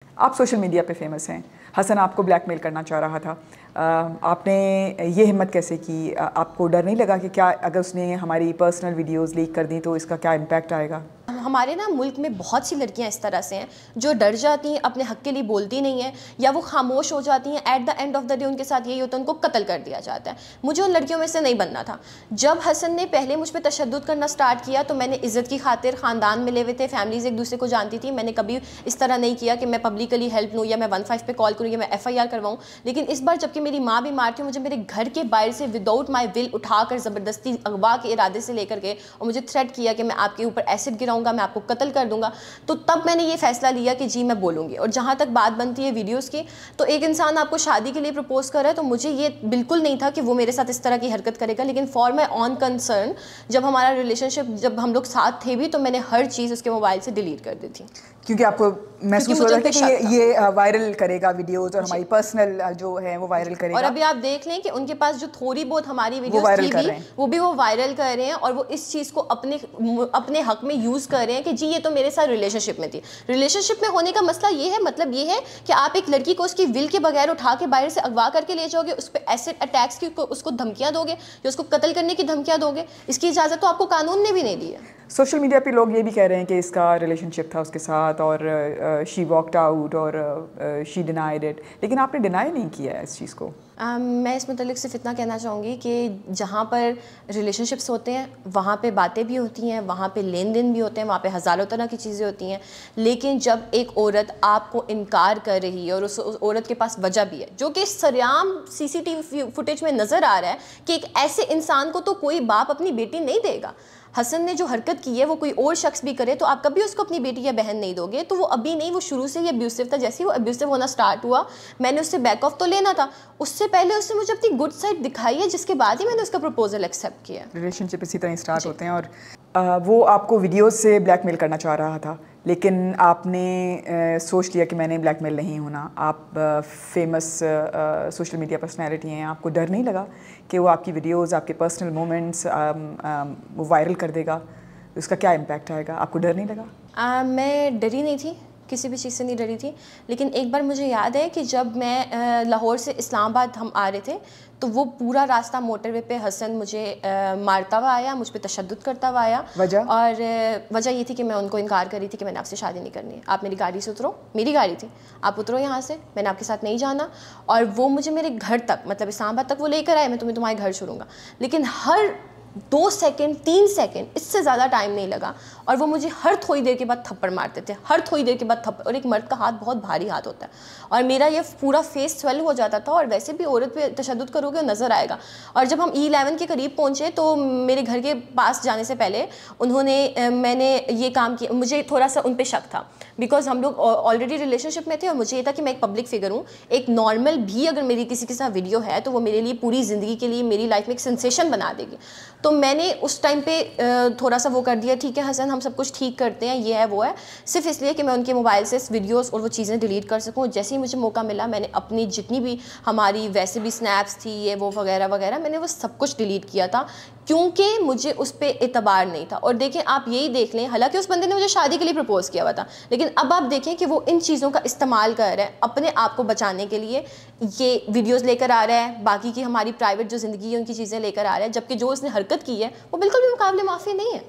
आप social media पे famous हैं, हसन आपको ब्लैकमेल करना चाह रहा था। आपने ये हिम्मत कैसे की? आपको डर नहीं लगा कि क्या अगर उसने हमारी पर्सनल वीडियोस लीक कर दी तो इसका क्या इम्पैक्ट आएगा? हमारे ना मुल्क में बहुत सी लड़कियां इस तरह से हैं जो डर जाती हैं, अपने हक के लिए बोलती नहीं हैं, या वो खामोश हो जाती हैं। At the end of the day उनके साथ यही होता है, उनको कत्ल कर दिया जाता है। मुझे उन लड़कियों में से नहीं बनना था। जब हसन ने पहले मुझ पर तशद्दुद करना स्टार्ट किया तो मैंने इज़्ज़त की खातिर, ख़ानदान मिले हुए थे, फैमिलीज़ एक दूसरे को जानती थी, मैंने कभी इस तरह नहीं किया कि मैं पब्लिकली हेल्प लूँ या मैं 15 पे कॉल करूँ या मैं FIR करवाऊँ। लेकिन इस बार जबकि मेरी माँ बीमार थी, मुझे मेरे घर के बाहर से विदाउट माई विल उठाकर ज़बरदस्ती अगवा के इरादे से लेकर के और मुझे थ्रेट किया कि मैं आपके ऊपर एसिड गिराऊंगा, मैं आपको कत्ल कर दूंगा। तो तब मैंने ये फैसला लिया कि जी मैं बोलूंगी। और जहां तक बात बनती है वीडियोस की, तो एक इंसान आपको शादी के लिए प्रपोज कर रहा है तो मुझे ये बिल्कुल नहीं था कि वो मेरे साथ इस तरह की हरकत करेगा। लेकिन फॉर माई ऑन कंसर्न, जब हमारा रिलेशनशिप, जब हम लोग साथ थे भी, तो मैंने हर चीज़ उसके मोबाइल से डिलीट कर दी थी, क्योंकि आपको महसूस हो रहा था कि ये वायरल करेगा वीडियोस और हमारी पर्सनल जो है वो वायरल करेगा। और अभी आप देख लें कि उनके पास जो थोड़ी बहुत हमारी वीडियोस थी भी, वो वायरल कर रहे हैं और वो इस चीज़ को अपने हक में यूज़ कर रहे हैं कि जी ये तो मेरे साथ रिलेशनशिप में थी। रिलेशनशिप में होने का मसला ये है, मतलब ये है कि आप एक लड़की को उसकी विल के बगैर उठा के बाहर से अगवा करके ले जाओगे, उस पर एसिड अटैक्स की उसको धमकियाँ दोगे या उसको कत्ल करने की धमकियाँ दोगे। इसकी इजाज़त तो आपको कानून ने भी नहीं दी है। सोशल मीडिया पे लोग ये भी कह रहे हैं कि इसका रिलेशनशिप था उसके साथ और शी वॉकड आउट और शी डिनाइड इट, लेकिन आपने डिनाई नहीं किया है इस चीज़ को। मैं इस मतलब सिर्फ इतना कहना चाहूँगी कि जहाँ पर रिलेशनशिप्स होते हैं वहाँ पे बातें भी होती हैं, वहाँ पे लेन देन भी होते हैं, वहाँ पे हज़ारों तरह की चीज़ें होती हैं। लेकिन जब एक औरत आपको इनकार कर रही है और उस औरत के पास वजह भी है, जो कि सरेआम CCTV फुटेज में नज़र आ रहा है कि एक ऐसे इंसान को तो कोई बाप अपनी बेटी नहीं देगा। हसन ने जो हरकत की है वो कोई और शख्स भी करे तो आप कभी उसको अपनी बेटी या बहन नहीं दोगे। तो वो अभी नहीं, वो शुरू से ही अब्यूसिव था। जैसे ही वो अब्यूसिव होना स्टार्ट हुआ, मैंने उससे बैक ऑफ तो लेना था, उससे पहले उसने मुझे अपनी गुड साइड दिखाई है, जिसके बाद ही मैंने उसका प्रपोजल एक्सेप्ट किया। रिलेशनशिप इसी तरह स्टार्ट होते हैं और वो आपको वीडियोस से ब्लैकमेल करना चाह रहा था, लेकिन आपने सोच लिया कि मैंने ब्लैकमेल नहीं होना। आप फेमस सोशल मीडिया पर्सनैलिटी हैं, आपको डर नहीं लगा कि वो आपकी वीडियोस, आपके पर्सनल मोमेंट्स वो वायरल कर देगा, उसका क्या इम्पैक्ट आएगा? आपको डर नहीं लगा? मैं डरी नहीं थी, किसी भी चीज़ से नहीं डरी थी। लेकिन एक बार मुझे याद है कि जब मैं लाहौर से इस्लामाबाद हम आ रहे थे, तो वो पूरा रास्ता मोटरवे पे हसन मुझे मारता हुआ आया, मुझ पे तशद्दुद करता हुआ आया। और वजह ये थी कि मैं उनको इनकार कर रही थी कि मैंने आपसे शादी नहीं करनी है, आप मेरी गाड़ी से उतरो। मेरी गाड़ी थी, आप उतरो यहाँ से, मैंने आपके साथ नहीं जाना। और वो मुझे मेरे घर तक, मतलब इस्लामाबाद तक वो लेकर आए, मैं तुम्हारे घर छोड़ूंगा। लेकिन हर 2 सेकेंड 3 सेकेंड, इससे ज़्यादा टाइम नहीं लगा, और वो मुझे हर थोड़ी देर के बाद थप्पड़ मारते थे, हर थोड़ी देर के बाद थप्पड़। और एक मर्द का हाथ बहुत भारी हाथ होता है, और मेरा ये पूरा फेस स्वेल हो जाता था। और वैसे भी औरत पे तशद्दुद करोगे नज़र आएगा। और जब हम E11 के करीब पहुँचे तो मेरे घर के पास जाने से पहले उन्होंने, मैंने ये काम किया, मुझे थोड़ा सा उन पर शक था, बिकॉज हम लोग ऑलरेडी रिलेशनशिप में थे और मुझे ये था कि मैं एक पब्लिक फिगर हूँ। एक नॉर्मल भी अगर मेरी किसी के साथ वीडियो है तो वो मेरे लिए पूरी ज़िंदगी के लिए, मेरी लाइफ में एक सेंसेशन बना देगी। तो मैंने उस टाइम पे थोड़ा सा वो कर दिया, ठीक है हसन, हम सब कुछ ठीक करते हैं, ये है वो है, सिर्फ इसलिए कि मैं उनके मोबाइल से वीडियोस और वो चीज़ें डिलीट कर सकूँ। जैसे ही मुझे मौका मिला, मैंने अपनी जितनी भी हमारी वैसे भी स्नैप्स थी, ये वो वगैरह वगैरह, मैंने वो सब कुछ डिलीट किया था, क्योंकि मुझे उस पर एतबार नहीं था। और देखें, आप यही देख लें, हालांकि उस बंदे ने मुझे शादी के लिए प्रपोज किया हुआ था, लेकिन अब आप देखें कि वो इन चीज़ों का इस्तेमाल कर रहा है अपने आप को बचाने के लिए। ये वीडियोस लेकर आ रहा है, बाकी की हमारी प्राइवेट जो ज़िंदगी है उनकी चीज़ें लेकर आ रहा है, जबकि जो उसने हरकत की है वो बिल्कुल भी मुकाबले माफ़ी नहीं है।